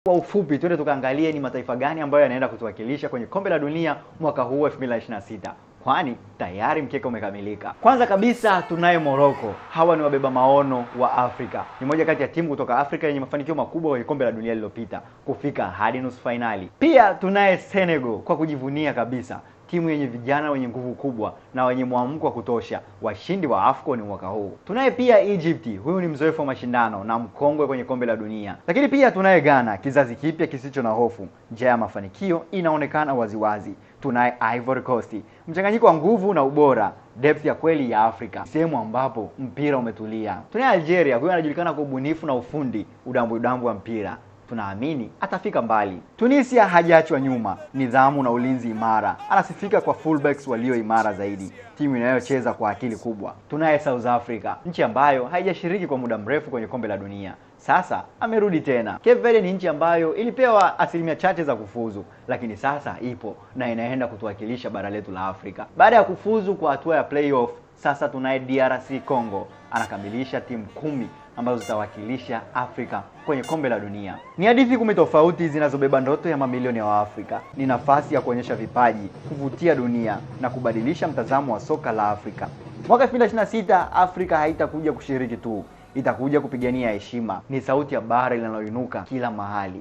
Kwa ufupi twende tukaangalie ni mataifa gani ambayo yanaenda kutuwakilisha kwenye kombe la dunia mwaka huu 2026. Kwani tayari mkeka umekamilika. Kwanza kabisa tunaye Morocco. Hawa ni wabeba maono wa Afrika. Ni moja kati ya timu kutoka Afrika yenye mafanikio makubwa kwenye kombe la dunia lililopita, kufika hadi nusu finali. Pia tunaye Senegal kwa kujivunia kabisa, timu yenye vijana wenye nguvu kubwa na wenye mwamko wa kutosha, washindi wa AFCON mwaka huu. Tunaye pia Egypt, huyu ni mzoefu wa mashindano na mkongwe kwenye kombe la dunia. Lakini pia tunaye Ghana, kizazi kipya kisicho na hofu. Njia ya mafanikio inaonekana waziwazi. Tunaye Ivory Coast, mchanganyiko wa nguvu na ubora, depth ya kweli ya Afrika, sehemu ambapo mpira umetulia. Tunaye Algeria, huyu anajulikana kwa ubunifu na ufundi, udambu wa mpira. Tunaamini atafika mbali. Tunisia hajaachwa nyuma, nidhamu na ulinzi imara. Anasifika kwa fullbacks walio imara zaidi, timu inayocheza kwa akili kubwa. Tunaye South Africa, nchi ambayo haijashiriki kwa muda mrefu kwenye kombe la dunia. Sasa amerudi tena. Cape Verde ni nchi ambayo ilipewa asilimia chache za kufuzu, lakini sasa ipo na inaenda kutuwakilisha bara letu la Afrika. Baada ya kufuzu kwa hatua ya playoff, sasa tunaye DRC Congo, anakamilisha timu 10 ambazo zitawakilisha Afrika kwenye kombe la dunia. Ni hadithi 10 tofauti zinazobeba ndoto ya mamilioni ya Waafrika. Ni nafasi ya kuonyesha vipaji, kuvutia dunia na kubadilisha mtazamo wa soka la Afrika. Mwaka 2026 Afrika haitakuja kushiriki tu, itakuja kupigania heshima. Ni sauti ya bara linaloinuka kila mahali.